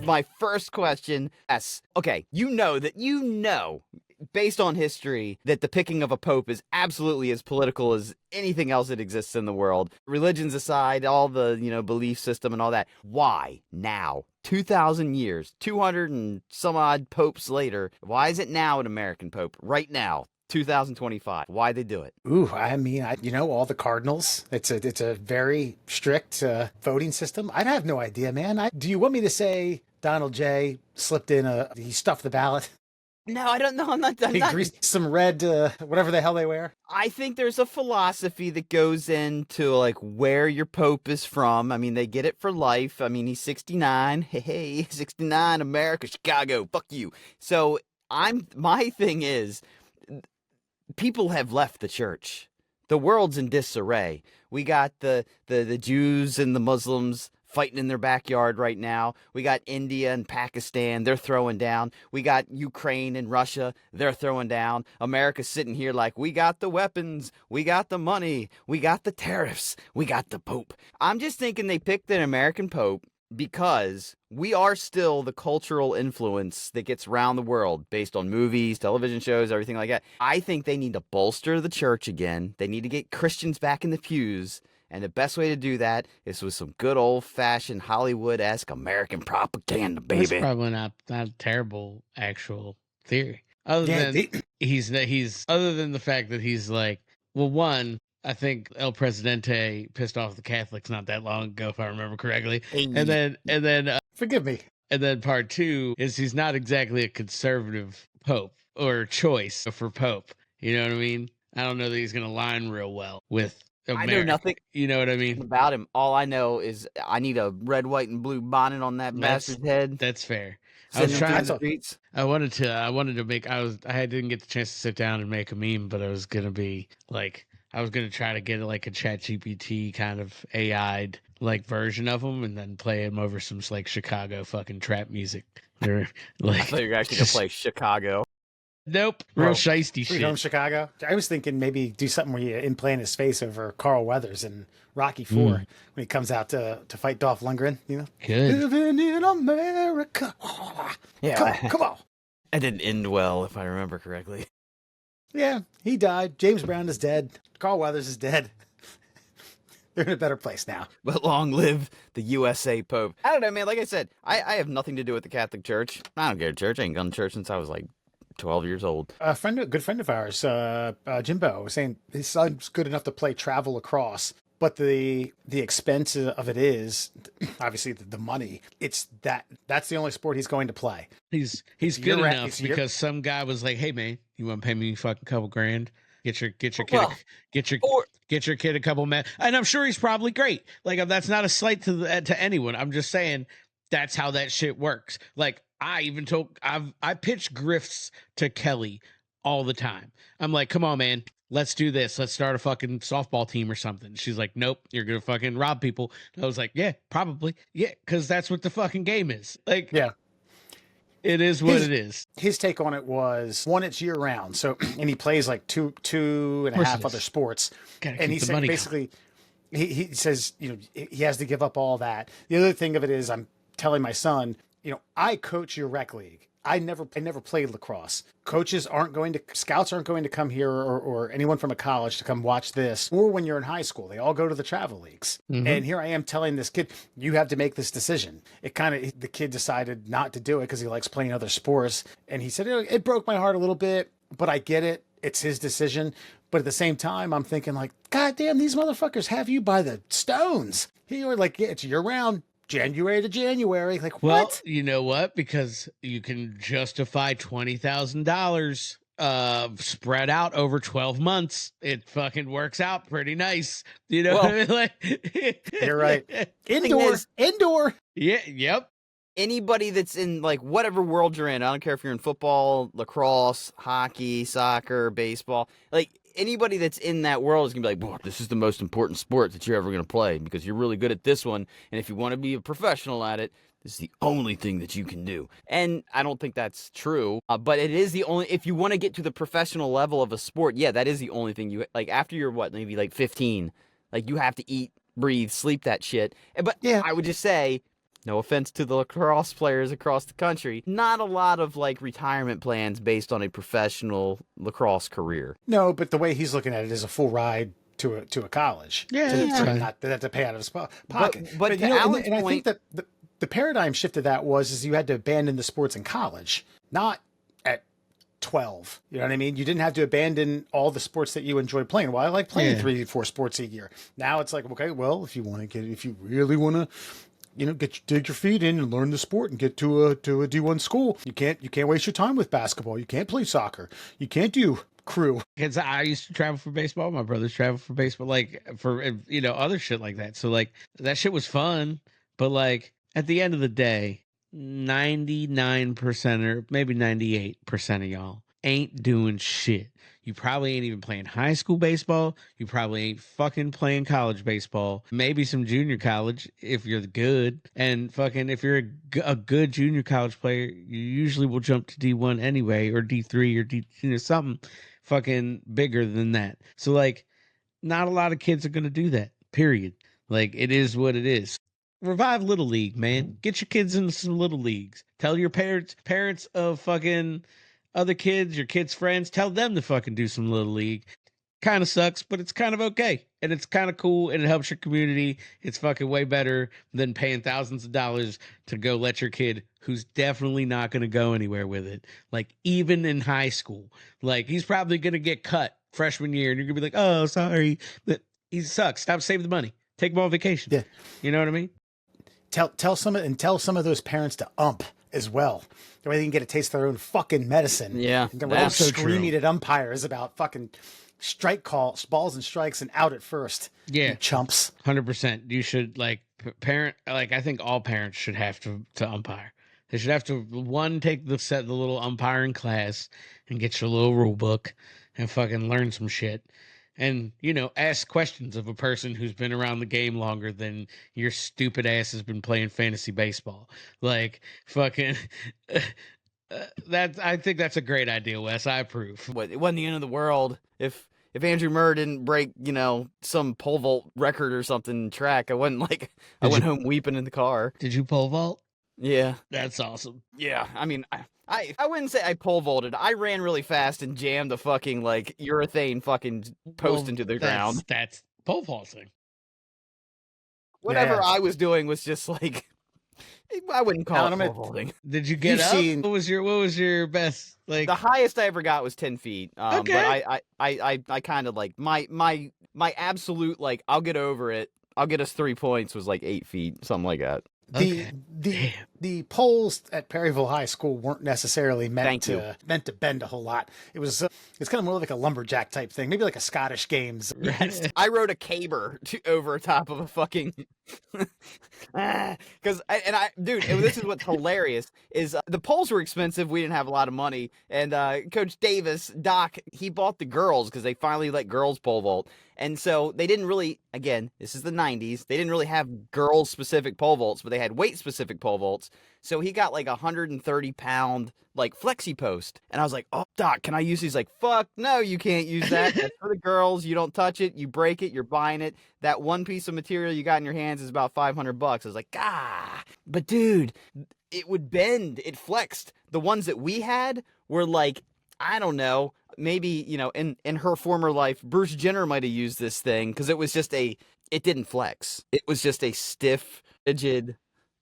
my first question. Yes. Okay. Based on history, that the picking of a pope is absolutely as political as anything else that exists in the world. Religions aside, all the, belief system and all that. Why now? 2,000 years, 200 and some odd popes later. Why is it now an American pope? Right now, 2025. Why they do it? Ooh, I mean, all the cardinals. It's a very strict voting system. I have no idea, man. Do you want me to say Donald J slipped in he stuffed the ballot? No, I don't know. I'm He not. greased some red, whatever the hell they wear. I think there's a philosophy that goes into like where your pope is from. I mean, they get it for life. I mean, he's 69. Hey, 69, America, Chicago, fuck you. So my thing is, people have left the church. The world's in disarray. We got the Jews and the Muslims fighting in their backyard right now. We got India and Pakistan, they're throwing down. We got Ukraine and Russia, they're throwing down. America's sitting here like, we got the weapons, we got the money, we got the tariffs, we got the Pope. I'm just thinking they picked an American Pope because we are still the cultural influence that gets around the world based on movies, television shows, everything like that. I think they need to bolster the church again. They need to get Christians back in the pews. And the best way to do that is with some good old-fashioned Hollywood-esque American propaganda, baby. That's probably not a terrible actual theory. Other than other than the fact that he's like, well, one, I think El Presidente pissed off the Catholics not that long ago, if I remember correctly. And then forgive me. And then part two is he's not exactly a conservative pope or choice for pope. You know what I mean? I don't know that he's going to line real well with America. I know nothing. You know what I mean about him. All I know is I need a red, white, and blue bonnet on that bastard's head. That's fair. I was trying to. I wanted to make. I didn't get the chance to sit down and make a meme, but I was gonna be like, I was gonna try to get like a ChatGPT kind of AI'd like version of him, and then play him over some like Chicago fucking trap music. Or, like, I thought you were actually gonna play Chicago. Nope, real shiesty shit. Home Chicago. I was thinking maybe do something where you implant his face over Carl Weathers in Rocky IV when he comes out to fight Dolph Lundgren. You know, good. Living in America. Yeah, come on. That didn't end well, if I remember correctly. Yeah, he died. James Brown is dead. Carl Weathers is dead. They're in a better place now. But long live the USA Pope. I don't know, man. Like I said, I have nothing to do with the Catholic Church. I don't go to church. I ain't gone to church since I was like 12 years old. A good friend of ours, Jimbo, was saying his son's good enough to play travel lacrosse, but the expense of it is obviously the money. That's the only sport he's going to play. He's good enough because some guy was like, "Hey man, you want to pay me fucking couple grand? Get your kid a couple men." And I'm sure he's probably great. Like, that's not a slight to anyone. I'm just saying that's how that shit works. Like, I pitch grifts to Kelly all the time. I'm like, come on, man, let's do this. Let's start a fucking softball team or something. She's like, nope, you're going to fucking rob people. And I was like, yeah, probably. Yeah, because that's what the fucking game is. Like, yeah, it is what it is. His take on it was, one, it's year round. So, and he plays like two and a half other sports. And he said basically, he says, he has to give up all that. The other thing of it is, I'm telling my son, I coach your rec league. I never played lacrosse. Scouts aren't going to come here or anyone from a college to come watch this. Or when you're in high school, they all go to the travel leagues. Mm-hmm. And here I am telling this kid, you have to make this decision. The kid decided not to do it because he likes playing other sports. And he said, it broke my heart a little bit, but I get it. It's his decision. But at the same time, I'm thinking like, God damn, these motherfuckers have you by the stones. You're like, yeah, it's year round. January to January. Like, well, what? You know what? Because you can justify $20,000 spread out over 12 months. It fucking works out pretty nice. You know what I mean? Like, you're right. Indoor. Yeah. Yep. Anybody that's in like whatever world you're in, I don't care if you're in football, lacrosse, hockey, soccer, baseball, like anybody that's in that world is going to be like, boy, this is the most important sport that you're ever going to play because you're really good at this one. And if you want to be a professional at it, this is the only thing that you can do. And I don't think that's true, but it is the only, if you want to get to the professional level of a sport, yeah, that is the only thing you, like after you're maybe like 15, like you have to eat, breathe, sleep that shit. But yeah. I would just say, No offense to the lacrosse players across the country. Not a lot of like retirement plans based on a professional lacrosse career. No, but the way he's looking at it is a full ride to a college. Yeah, not to have to pay out of his pocket. But you know, Alan's and I point, think that the paradigm shift of that is you had to abandon the sports in college, not at 12. You know what I mean? You didn't have to abandon all the sports that you enjoyed playing. Well, I like playing 3-4 sports a year. Now it's like, okay, well, if you really want to, dig your feet in and learn the sport and get to a D1 school, you can't waste your time with basketball. You can't play soccer. You can't do crew. Because I used to travel for baseball. My brothers travel for baseball, like for other shit like that. So like that shit was fun, but like at the end of the day, 99% or maybe 98% of y'all ain't doing shit. You probably ain't even playing high school baseball. You probably ain't fucking playing college baseball. Maybe some junior college if you're good. And fucking if you're a good junior college player, you usually will jump to D1 anyway, or D3 or D, something fucking bigger than that. So like not a lot of kids are going to do that. Period. Like it is what it is. Revive Little League, man. Get your kids into some Little Leagues. Tell your parents of fucking other kids, your kids' friends, tell them to fucking do some Little League. Kind of sucks, but it's kind of okay. And it's kind of cool and it helps your community. It's fucking way better than paying thousands of dollars to go let your kid, who's definitely not going to go anywhere with it, like even in high school, like he's probably going to get cut freshman year and you're going to be like, oh, sorry. But he sucks. Stop saving the money. Take him on vacation. Yeah. You know what I mean? Tell some of those parents to as well. The way they can get a taste of their own fucking medicine. Yeah, and then we're all screaming at umpires about fucking strike calls, balls and strikes, and out at first. Yeah, you chumps. 100%. You should like parent. Like I think all parents should have to umpire. They should have to take the little umpiring class and get your little rule book and fucking learn some shit. And, ask questions of a person who's been around the game longer than your stupid ass has been playing fantasy baseball. Like, fucking, I think that's a great idea, Wes. I approve. It wasn't the end of the world if Andrew Murr didn't break, some pole vault record or something in track. I went home weeping in the car. Did you pole vault? Yeah. That's awesome. Yeah. I mean, I wouldn't say I pole vaulted. I ran really fast and jammed a fucking like urethane fucking post into the ground. That's pole vaulting. Whatever I was doing was just like, I wouldn't call it pole vaulting. Did you get up? What was your best? Like the highest I ever got was 10 feet. Okay. But I kind of like my absolute like I'll get over it. I'll get us 3 points was like 8 feet, something like that. The poles at Perryville High School weren't necessarily meant to bend a whole lot. It's kind of more like a lumberjack type thing, maybe like a Scottish Games. I rode a caber over top of a fucking because this is what's hilarious is the poles were expensive. We didn't have a lot of money, and Coach Doc, he bought the girls because they finally let girls pole vault. And so they didn't really, again, this is the 90s, they didn't really have girls-specific pole vaults, but they had weight-specific pole vaults. So he got like a 130-pound, like, flexi post. And I was like, oh, Doc, can I use these? Like, fuck, no, you can't use that. That's for the girls. You don't touch it. You break it. You're buying it. That one piece of material you got in your hands is about $500. I was like, But, dude, it would bend. It flexed. The ones that we had were like, I don't know, maybe, in her former life, Bruce Jenner might have used this thing because it was just it didn't flex. It was just a stiff, rigid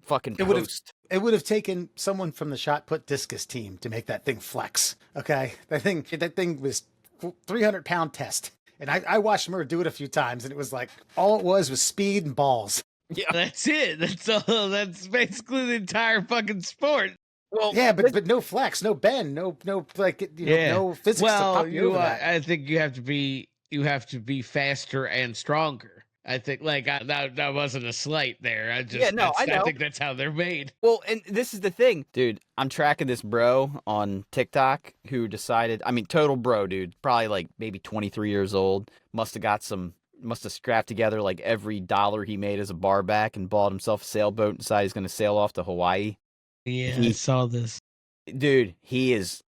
fucking post. It would have taken someone from the shot put discus team to make that thing flex. Okay. That thing was 300-pound test. And I watched Murr do it a few times and it was like, all it was speed and balls. Yeah. That's it. That's all. That's basically the entire fucking sport. Well, yeah, but no flex, no bend, no like no physics. Well, I think you have to be faster and stronger. I think that wasn't a slight there. I think that's how they're made. Well, and this is the thing, dude. I'm tracking this bro on TikTok who decided. I mean, total bro, dude. Probably like maybe 23 years old. Must have scrapped together like every dollar he made as a bar back and bought himself a sailboat and decided he's going to sail off to Hawaii. Yeah, I saw this. Dude, he is.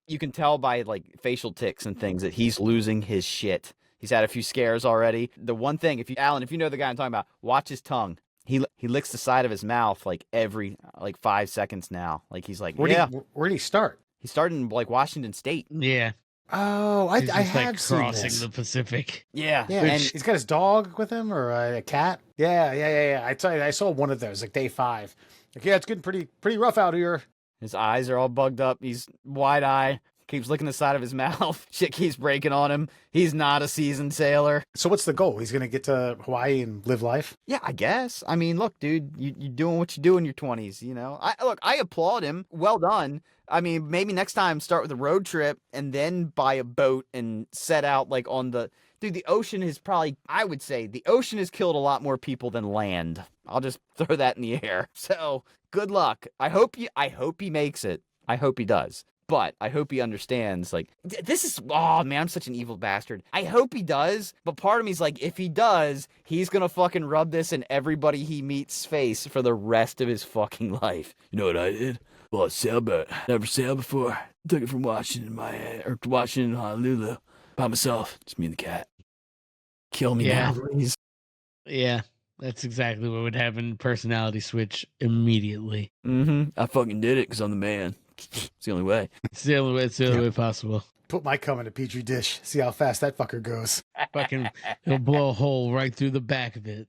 You can tell by like facial tics and things that he's losing his shit. He's had a few scares already. The one thing, Alan, if you know the guy I'm talking about, watch his tongue. He licks the side of his mouth like every 5 seconds now. Like he's like, where'd he start? He started in like Washington State. Yeah. Oh, I have like seen crossing this. the Pacific. Yeah, and he's got his dog with him or a cat. Yeah. I tell you, I saw one of those like day 5. Like, yeah, it's getting pretty rough out here. His eyes are all bugged up. He's wide-eyed. Keeps licking the side of his mouth. Shit keeps breaking on him. He's not a seasoned sailor. So what's the goal? He's going to get to Hawaii and live life? Yeah, I guess. I mean, look, dude, you're doing what you do in your 20s, you know? I applaud him. Well done. I mean, maybe next time start with a road trip and then buy a boat and set out like on the... Dude, the ocean has probably... I would say the ocean has killed a lot more people than land. I'll just throw that in the air. So, good luck. I hope he makes it. I hope he does. But I hope he understands, like, this is, oh man, I'm such an evil bastard. I hope he does, but part of me's like, if he does, he's gonna fucking rub this in everybody he meets' face for the rest of his fucking life. You know what I did? Well, a sailboat. Never sailed before. Took it from Washington, Honolulu, by myself. Just me and the cat. Kill me now, please. Yeah. That's exactly what would happen. Personality switch immediately. I fucking did it because I'm the man. It's the only way. It's the only way possible. Put my cum in a petri dish. See how fast that fucker goes. Fucking, he'll blow a hole right through the back of it.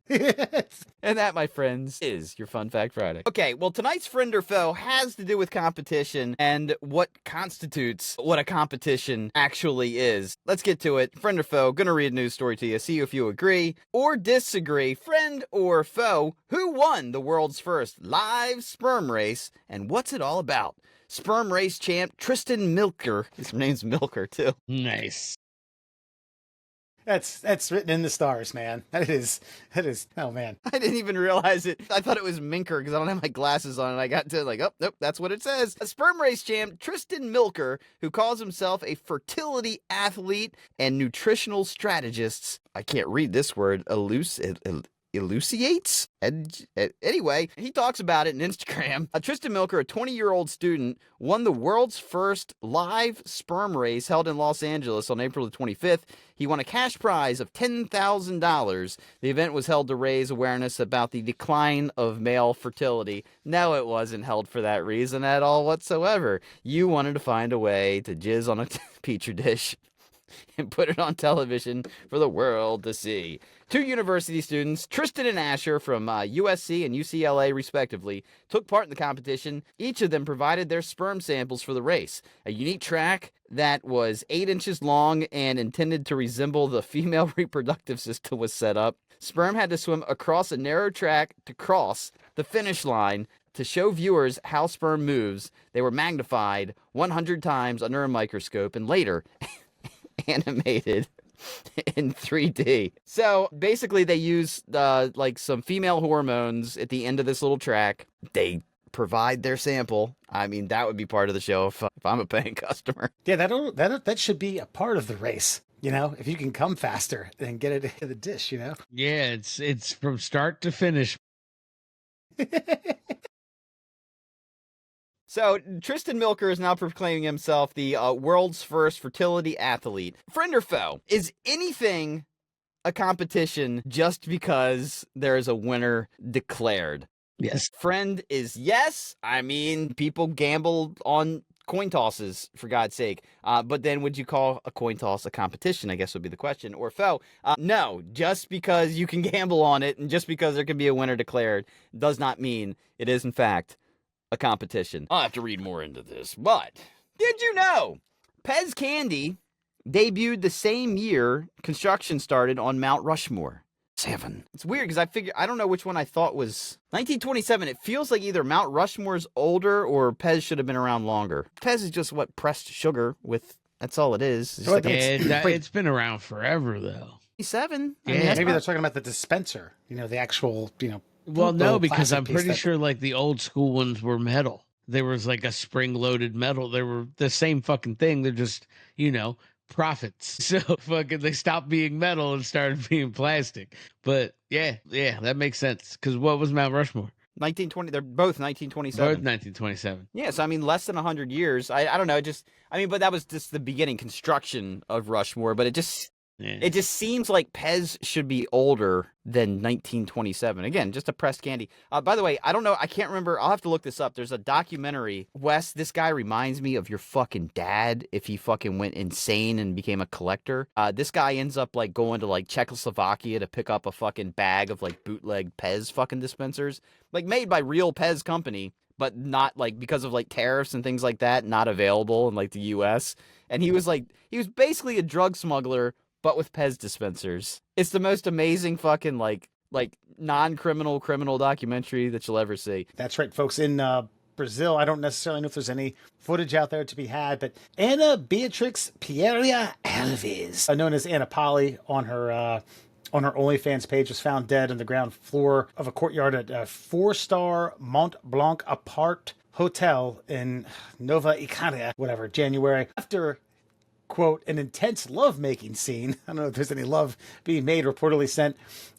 And that, my friends, is your Fun Fact Friday. Okay, well, tonight's Friend or Foe has to do with competition and what constitutes what a competition actually is. Let's get to it. Friend or foe, gonna read a news story to you, see if you agree or disagree. Friend or foe, who won the world's first live sperm race, and what's it all about? Sperm race champ Tristan Milker. His name's Milker, too. Nice. That's written in the stars, man. That is, oh man. I didn't even realize it. I thought it was Minker because I don't have my glasses on and I got to like, oh, nope, that's what it says. A sperm race champ, Tristan Milker, who calls himself a fertility athlete and nutritional strategist. I can't read this word, elucidates? Anyway, he talks about it on Instagram. Tristan Milker, a 20-year-old student, won the world's first live sperm race held in Los Angeles on April the 25th. He won a cash prize of $10,000. The event was held to raise awareness about the decline of male fertility. No, it wasn't held for that reason at all whatsoever. You wanted to find a way to jizz on a petri dish and put it on television for the world to see. 2 university students, Tristan and Asher from USC and UCLA respectively, took part in the competition. Each of them provided their sperm samples for the race. A unique track that was 8 inches long and intended to resemble the female reproductive system was set up. Sperm had to swim across a narrow track to cross the finish line. To show viewers how sperm moves, they were magnified 100 times under a microscope and later animated in 3D. So basically they use like some female hormones at the end of this little track. They provide their sample. I mean, that would be part of the show if I'm a paying customer. Yeah, that should be a part of the race. You know, if you can come faster and get it in the dish, you know? Yeah, it's from start to finish. So, Tristan Milker is now proclaiming himself the world's first fertility athlete. Friend or foe, is anything a competition just because there is a winner declared? Yes. Friend is yes. I mean, people gamble on coin tosses, for God's sake. But then would you call a coin toss a competition, I guess would be the question. Or foe, no, just because you can gamble on it and just because there can be a winner declared does not mean it is, in fact, a competition. I'll have to read more into this, but did you know Pez Candy debuted the same year construction started on Mount Rushmore? 7. It's weird because I don't know which one I thought was 1927. It feels like either Mount Rushmore's older or Pez should have been around longer. Pez is just what, pressed sugar with, that's all it is. It's like it's been around forever though. 7. Yeah, I mean, maybe they're talking about the dispenser, you know, the actual, you know. Well, no, because I'm pretty sure like the old school ones were metal. There was like a spring-loaded metal. They were the same fucking thing. They're just, you know, profits. So fucking they stopped being metal and started being plastic. But yeah, that makes sense. Because what was Mount Rushmore? 1920. They're both 1927. Both 1927. Yeah, so I mean, less than 100 years. I don't know. But that was just the beginning construction of Rushmore. But it just Yeah. It just seems like Pez should be older than 1927. Again, just a pressed candy. By the way, I don't know. I can't remember. I'll have to look this up. There's a documentary. Wes, this guy reminds me of your fucking dad if he fucking went insane and became a collector. This guy ends up like going to like Czechoslovakia to pick up a fucking bag of like bootleg Pez fucking dispensers, like made by real Pez company, but not like because of like tariffs and things like that, not available in like the US. And he was basically a drug smuggler, but with Pez dispensers. It's the most amazing fucking like non-criminal criminal documentary that you'll ever see. That's right, folks. In Brazil, I don't necessarily know if there's any footage out there to be had, but Ana Beatrix Pereira Alves, known as Anna Polly, on her OnlyFans page, was found dead on the ground floor of a courtyard at a 4-star Mont Blanc apart hotel in Nova Icaria, whatever, January, after, quote, an intense love-making scene. I don't know if there's any love being made, reportedly sent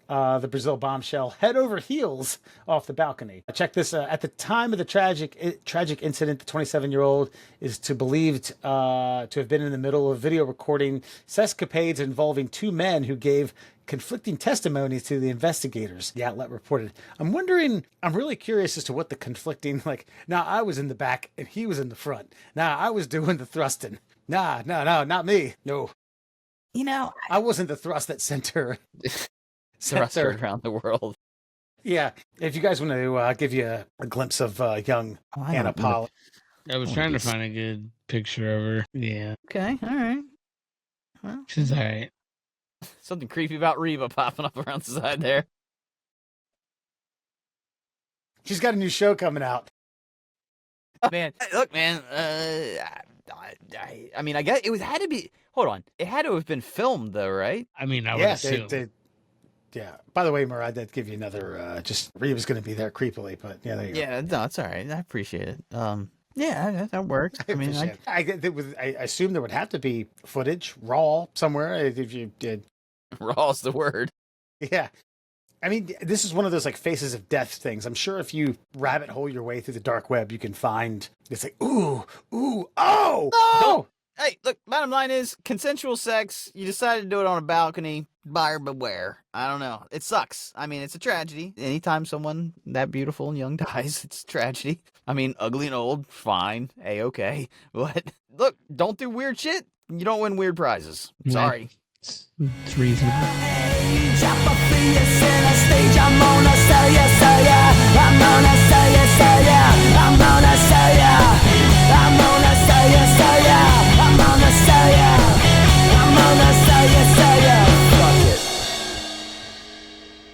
the Brazil bombshell head over heels off the balcony. Check this. At the time of the tragic incident, the 27-year-old is believed to have been in the middle of video recording sescapades involving two men who gave conflicting testimonies to the investigators, the outlet reported. I'm really curious as to what the conflicting, like, I was in the back and he was in the front. I was doing the thrusting. No, not me. No. I wasn't the thrust that sent her. Thrust her around the world. Yeah. If you guys want to give you a glimpse of young Anna Polly. I was trying to find a good picture of her. Yeah. Okay. All right. Well, she's all right. Something creepy about Reba popping up around the side there. She's got a new show coming out. Man, look, man. I mean, I guess it had to be. Hold on, it had to have been filmed, though, right? I mean, I would assume. Yeah. By the way, Murad, I'd give you another. Just Reba's going to be there creepily, but yeah, there you go. Yeah, no, it's all right. I appreciate it. Yeah, that works. I assume there would have to be footage, raw somewhere, if you did. Raw's the word. Yeah. I mean, this is one of those like faces of death things. I'm sure if you rabbit hole your way through the dark web, you can find it's like, ooh, oh, no! Hey, look, bottom line is consensual sex. You decided to do it on a balcony. Buyer beware. I don't know. It sucks. I mean, it's a tragedy. Anytime someone that beautiful and young dies, it's a tragedy. I mean, ugly and old, fine, A-okay. But look, don't do weird shit. You don't win weird prizes. Sorry. It's reasonable. I'm gonna